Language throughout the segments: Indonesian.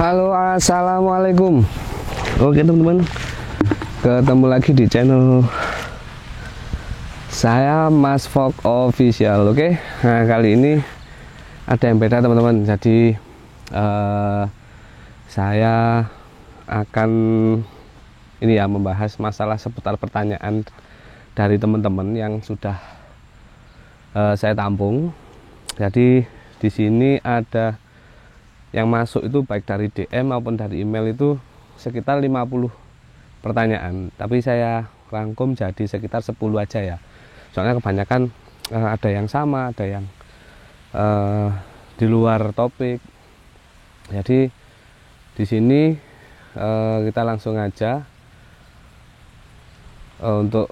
Halo, assalamualaikum. Oke teman-teman, ketemu lagi di channel saya, Mas Fok Official. Oke, nah kali ini ada yang beda teman-teman. Jadi saya akan ini ya, membahas masalah seputar pertanyaan dari teman-teman yang sudah saya tampung. Jadi di sini ada yang masuk itu baik dari DM maupun dari email itu sekitar 50 pertanyaan, tapi saya rangkum jadi sekitar 10 aja ya, soalnya kebanyakan ada yang sama, ada yang di luar topik. Jadi di sini kita langsung aja untuk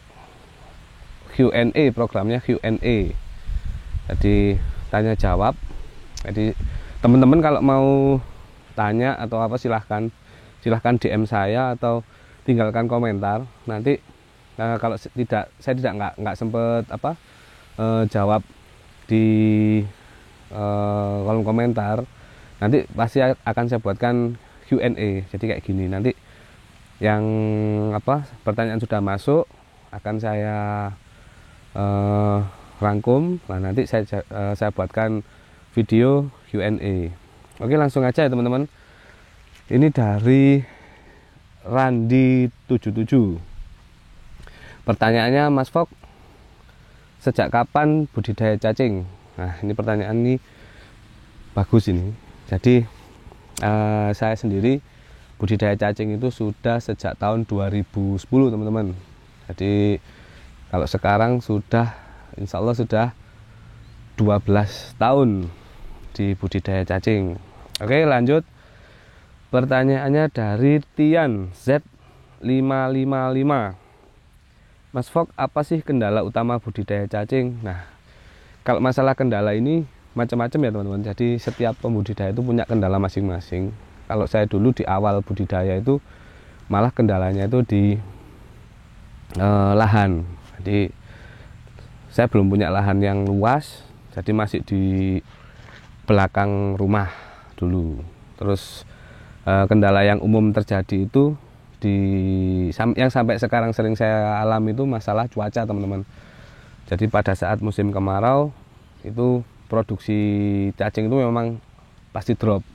Q&A, programnya Q&A, jadi tanya jawab. Jadi teman-teman kalau mau tanya atau apa silahkan DM saya atau tinggalkan komentar. Nanti kalau saya nggak sempet jawab di kolom komentar, nanti pasti akan saya buatkan Q&A. Jadi kayak gini, nanti yang pertanyaan sudah masuk akan saya rangkum. Nah nanti saya buatkan video Q&A. Oke, langsung aja ya teman-teman. Ini dari Randi77. Pertanyaannya, Mas Fok, sejak kapan budidaya cacing? Nah, ini pertanyaan ini bagus ini. Jadi saya sendiri budidaya cacing itu sudah sejak tahun 2010 teman-teman. Jadi kalau sekarang sudah, insya Allah sudah 12 tahun di budidaya cacing. Oke, lanjut. Pertanyaannya dari Tian Z555. Mas Fok, apa sih kendala utama budidaya cacing? Nah, kalau masalah kendala ini macam-macam ya teman-teman. Jadi setiap pembudidaya itu punya kendala masing-masing. Kalau saya dulu di awal budidaya itu malah kendalanya itu di lahan. Jadi saya belum punya lahan yang luas, jadi masih di belakang rumah dulu. Terus kendala yang umum terjadi itu yang sampai sekarang sering saya alami itu masalah cuaca teman-teman. Jadi pada saat musim kemarau itu produksi cacing itu memang pasti drop.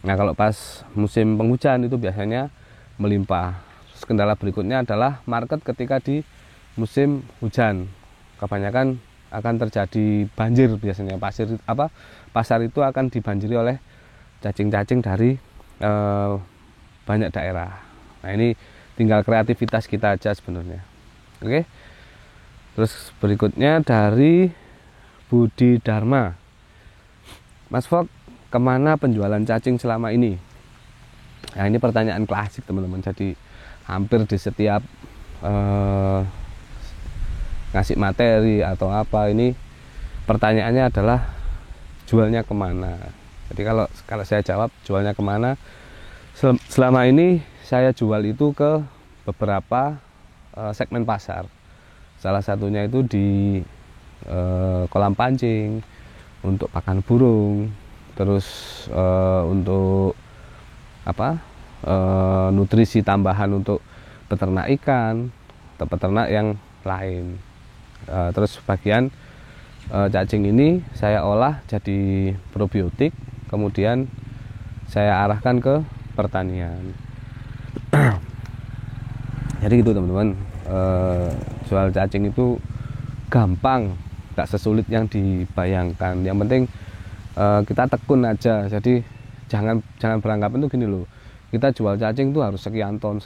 Nah kalau pas musim penghujan itu biasanya melimpah. Terus kendala berikutnya adalah market ketika di musim hujan. Kebanyakan akan terjadi banjir biasanya. Pasar itu akan dibanjiri oleh cacing-cacing dari banyak daerah. Nah ini tinggal kreativitas kita aja sebenarnya. Oke. Terus berikutnya dari Budi Dharma. Mas Fok, kemana penjualan cacing selama ini? Nah ini pertanyaan klasik teman-teman. Jadi hampir di setiap ngasih materi atau apa, ini pertanyaannya adalah jualnya kemana. Jadi kalau saya jawab jualnya kemana, selama ini saya jual itu ke beberapa segmen pasar. Salah satunya itu di kolam pancing untuk pakan burung, terus untuk nutrisi tambahan untuk peternak ikan atau peternak yang lain. Terus bagian cacing ini saya olah jadi probiotik, kemudian saya arahkan ke pertanian. Jadi gitu teman-teman, jual cacing itu gampang, gak sesulit yang dibayangkan. Yang penting kita tekun aja. Jadi jangan beranggapan itu gini loh, kita jual cacing itu harus sekian ton,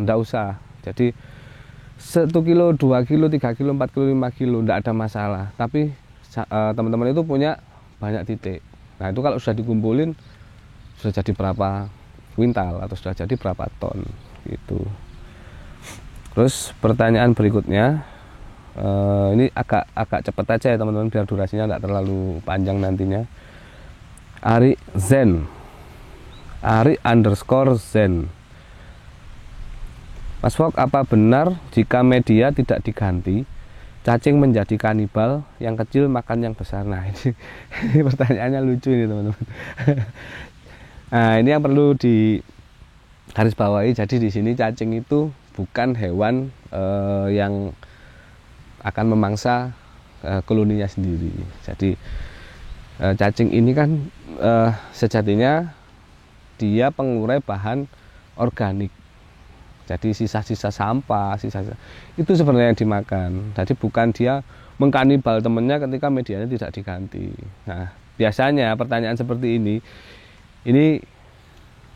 ndak usah. Jadi 1 kilo, 2 kilo, 3 kilo, 4 kilo, 5 kilo ndak ada masalah. Tapi teman-teman itu punya banyak titik. Nah itu kalau sudah dikumpulin sudah jadi berapa kuintal atau sudah jadi berapa ton gitu. Terus pertanyaan berikutnya, ini agak cepat aja ya teman-teman biar durasinya nggak terlalu panjang nantinya. Ari _Zen. Mas Fok, apa benar jika media tidak diganti cacing menjadi kanibal, yang kecil makan yang besar? Nah ini pertanyaannya lucu ini teman-teman. Nah, ini yang perlu di garis bawahi. Jadi di sini cacing itu bukan hewan yang akan memangsa koloninya sendiri. Jadi cacing ini kan sejatinya dia pengurai bahan organik. Jadi sisa-sisa sampah, sisa-sisa itu sebenarnya yang dimakan. Jadi bukan dia mengkanibal temennya ketika medianya tidak diganti. Nah, biasanya pertanyaan seperti ini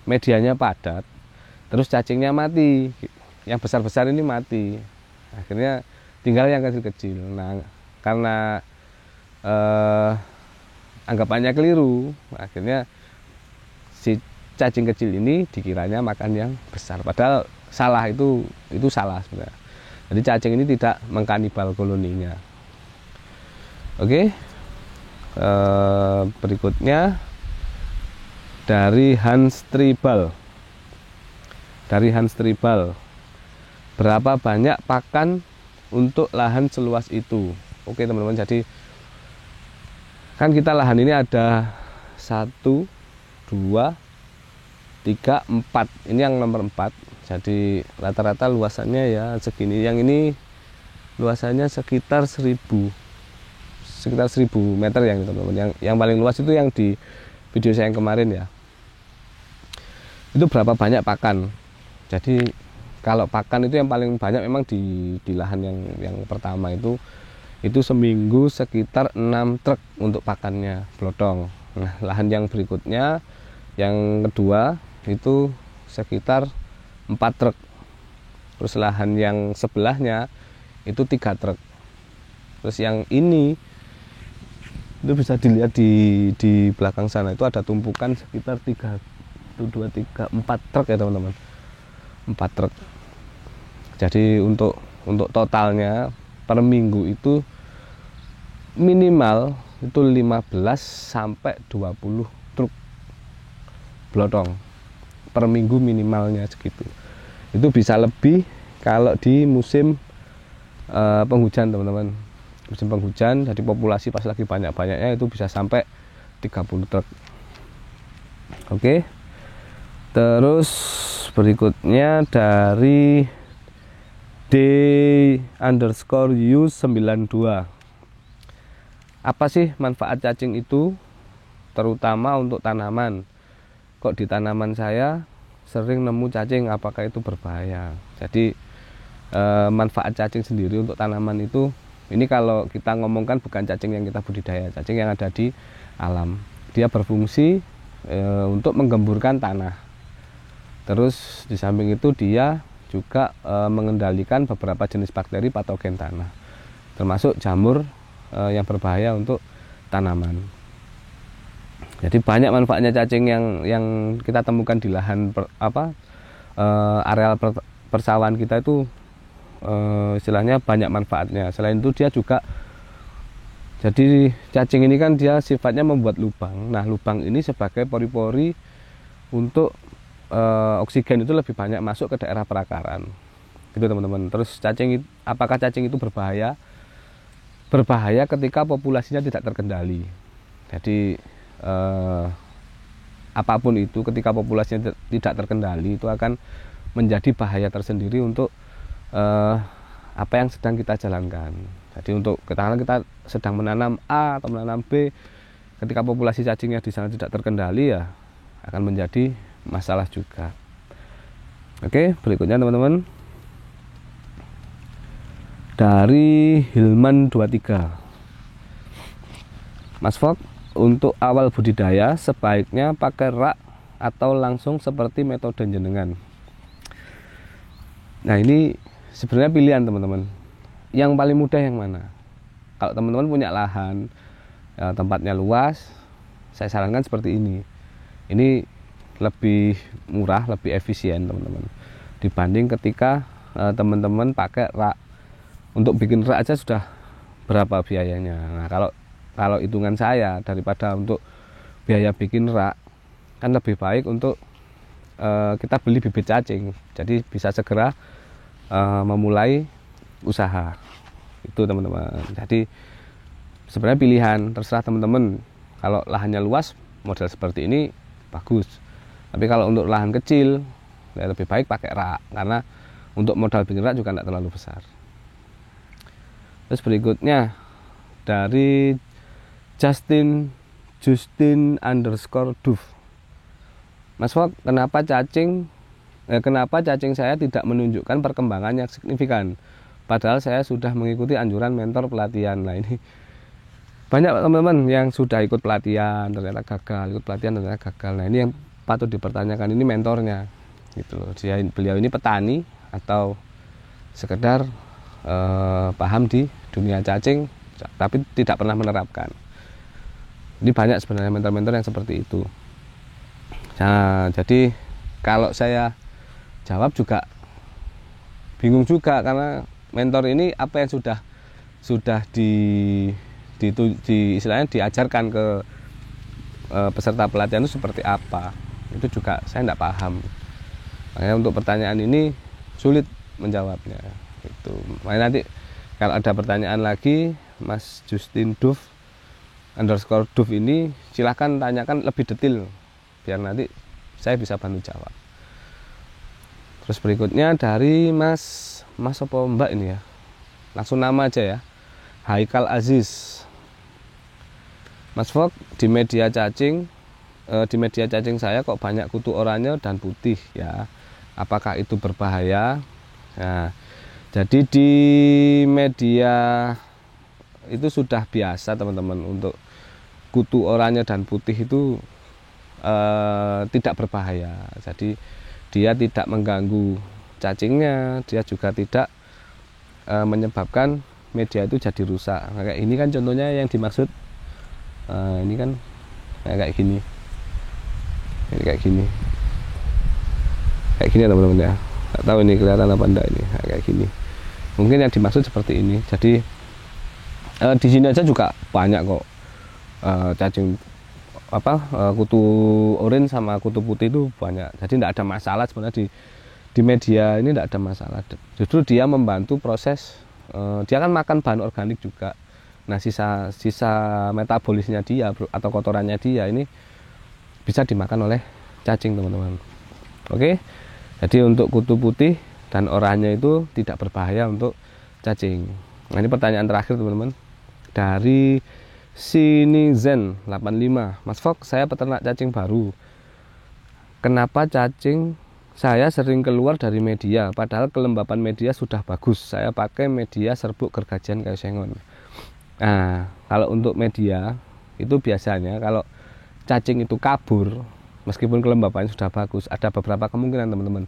medianya padat, terus cacingnya mati, yang besar-besar ini mati. Akhirnya tinggal yang kecil-kecil. Nah, karena anggapannya keliru, akhirnya si cacing kecil ini dikiranya makan yang besar. Padahal salah, itu salah sebenarnya. Jadi cacing ini tidak mengkanibal koloninya. Oke, berikutnya dari Hans Tribal. Dari Hans Tribal, berapa banyak pakan untuk lahan seluas itu? Oke teman-teman, jadi kan kita lahan ini ada 1, 2, 3, 4. Ini yang nomor 4. Jadi rata-rata luasannya ya segini. Yang ini luasannya sekitar 1000 meter yang teman-teman. Yang paling luas itu yang di video saya yang kemarin ya. Itu berapa banyak pakan? Jadi kalau pakan itu yang paling banyak memang di lahan yang pertama itu seminggu sekitar 6 truk untuk pakannya blotong. Nah, lahan yang berikutnya yang kedua itu sekitar 4 truk. Terus lahan yang sebelahnya itu 3 truk. Terus yang ini itu bisa dilihat di belakang sana itu ada tumpukan sekitar 4 truk ya teman-teman. 4 truk. Jadi untuk totalnya per minggu itu minimal itu 15 sampai 20 truk blotong per minggu, minimalnya segitu. Itu bisa lebih kalau di musim penghujan teman-teman. Musim penghujan, jadi populasi pas lagi banyak-banyaknya itu bisa sampai 30 truk. Oke. Terus berikutnya dari D_U92. Apa sih manfaat cacing itu, terutama untuk tanaman? Kok di tanaman saya sering nemu cacing, apakah itu berbahaya? Jadi manfaat cacing sendiri untuk tanaman itu, ini kalau kita ngomongkan bukan cacing yang kita budidaya, cacing yang ada di alam. Dia berfungsi untuk menggemburkan tanah. Terus di samping itu dia juga mengendalikan beberapa jenis bakteri patogen tanah, termasuk jamur yang berbahaya untuk tanaman. Jadi banyak manfaatnya cacing yang kita temukan di lahan areal persawahan kita itu, istilahnya banyak manfaatnya. Selain itu dia juga, jadi cacing ini kan dia sifatnya membuat lubang. Nah, lubang ini sebagai pori-pori untuk oksigen itu lebih banyak masuk ke daerah perakaran, gitu teman-teman. Terus apakah cacing itu berbahaya? Berbahaya ketika populasinya tidak terkendali. Jadi apapun itu, ketika populasinya tidak terkendali, itu akan menjadi bahaya tersendiri untuk apa yang sedang kita jalankan. Jadi untuk katakanlah kita sedang menanam A atau menanam B, ketika populasi cacingnya di sana tidak terkendali, ya akan menjadi masalah juga. Oke, berikutnya teman-teman dari Hilman 23. Mas Fok, untuk awal budidaya sebaiknya pakai rak atau langsung seperti metode jenengan? Nah, ini sebenarnya pilihan teman-teman. Yang paling mudah yang mana? Kalau teman-teman punya lahan, tempatnya luas, saya sarankan seperti ini. Ini lebih murah, lebih efisien teman-teman, dibanding ketika teman-teman pakai rak. Untuk bikin rak aja sudah berapa biayanya. Nah, kalau hitungan saya, daripada untuk biaya bikin rak, kan lebih baik untuk kita beli bibit cacing. Jadi bisa segera memulai usaha itu teman-teman. Jadi sebenarnya pilihan, terserah teman-teman. Kalau lahannya luas, model seperti ini bagus. Tapi kalau untuk lahan kecil ya lebih baik pakai rak, karena untuk modal bikin rak juga tidak terlalu besar. Terus berikutnya dari Justin underscore Duf. Mas Fok, kenapa cacing saya tidak menunjukkan perkembangan yang signifikan? Padahal saya sudah mengikuti anjuran mentor pelatihan. Nah ini banyak teman-teman yang sudah ikut pelatihan ternyata gagal, ikut pelatihan ternyata gagal. Nah ini yang patut dipertanyakan, ini mentornya gitu loh. Beliau ini petani atau sekedar paham di dunia cacing tapi tidak pernah menerapkan. Ini banyak sebenarnya mentor-mentor yang seperti itu. Nah, jadi kalau saya jawab juga bingung juga, karena mentor ini apa yang sudah istilahnya diajarkan ke peserta pelatihan itu seperti apa, itu juga saya tidak paham. Makanya untuk pertanyaan ini sulit menjawabnya. Itu. Makanya nanti kalau ada pertanyaan lagi, Mas Justin Duf underscore Duf ini silahkan tanyakan lebih detail, biar nanti saya bisa bantu jawab. Terus berikutnya dari Mas apa Mbak ini ya, langsung nama aja ya, Haikal Aziz. Mas Fok, di media cacing saya kok banyak kutu oranye dan putih ya, apakah itu berbahaya? Nah, jadi di media itu sudah biasa teman-teman, untuk kutu oranye dan putih itu tidak berbahaya. Jadi dia tidak mengganggu cacingnya, dia juga tidak menyebabkan media itu jadi rusak. Nah, kayak ini kan contohnya yang dimaksud, ini kan kayak gini, ini kayak gini ya teman-teman ya. Nggak tahu ini kelihatan apa enggak ini, kayak gini. Mungkin yang dimaksud seperti ini. Jadi di sini aja juga banyak kok cacing kutu oranye sama kutu putih itu banyak. Jadi tidak ada masalah sebenarnya di media ini, tidak ada masalah. Justru dia membantu proses, dia kan makan bahan organik juga. Nah sisa metabolisnya dia atau kotorannya dia ini bisa dimakan oleh cacing teman-teman. Oke, jadi untuk kutu putih dan oranye itu tidak berbahaya untuk cacing. Nah ini pertanyaan terakhir teman-teman dari Sinizen 85. Mas Fok, saya peternak cacing baru. Kenapa cacing saya sering keluar dari media, padahal kelembapan media sudah bagus. Saya pakai media serbuk gergajian kayu sengon. Nah, kalau untuk media itu biasanya kalau cacing itu kabur, meskipun kelembapannya sudah bagus, ada beberapa kemungkinan teman-teman.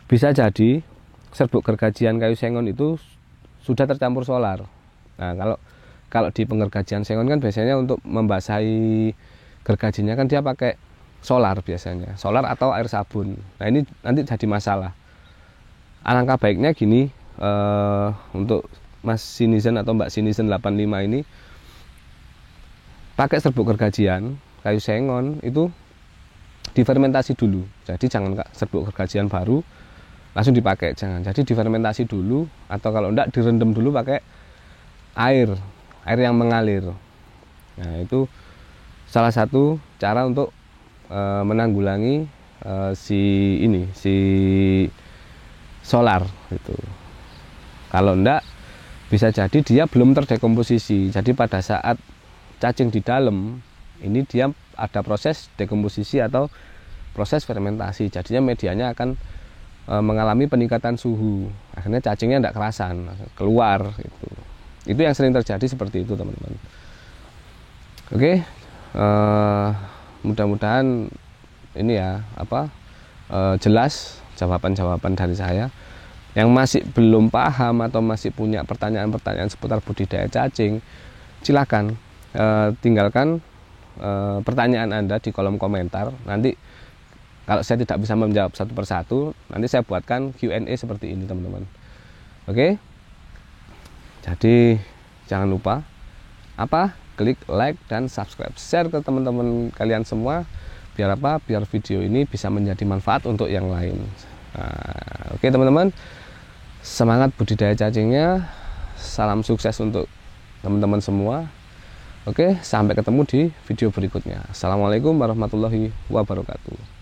Bisa jadi serbuk gergajian kayu sengon itu sudah tercampur solar. Nah, kalau di penggergajian sengon kan biasanya untuk membasahi gergajinya kan dia pakai solar biasanya, solar atau air sabun. Nah ini nanti jadi masalah. Alangkah baiknya gini, untuk Mas Sinizen atau Mbak Sinizen 85 ini pakai serbuk gergajian kayu sengon itu difermentasi dulu. Jadi jangan serbuk gergajian baru langsung dipakai, jangan. Jadi difermentasi dulu, atau kalau enggak direndam dulu pakai air yang mengalir. Nah itu salah satu cara untuk menanggulangi si solar itu. Kalau enggak, bisa jadi dia belum terdekomposisi. Jadi pada saat cacing di dalam ini dia ada proses dekomposisi atau proses fermentasi. Jadinya medianya akan mengalami peningkatan suhu. Akhirnya cacingnya tidak kerasan, keluar itu. Itu yang sering terjadi seperti itu teman-teman. Oke, mudah-mudahan ini ya jelas jawaban-jawaban dari saya. Yang masih belum paham atau masih punya pertanyaan-pertanyaan seputar budidaya cacing, silakan tinggalkan pertanyaan Anda di kolom komentar. Nanti kalau saya tidak bisa menjawab satu persatu, nanti saya buatkan Q&A seperti ini teman-teman. Oke, jadi jangan lupa klik like dan subscribe, share ke teman-teman kalian semua, biar biar video ini bisa menjadi manfaat untuk yang lain. Nah, oke teman-teman, semangat budidaya cacingnya, salam sukses untuk teman-teman semua. Oke, sampai ketemu di video berikutnya. Assalamualaikum warahmatullahi wabarakatuh.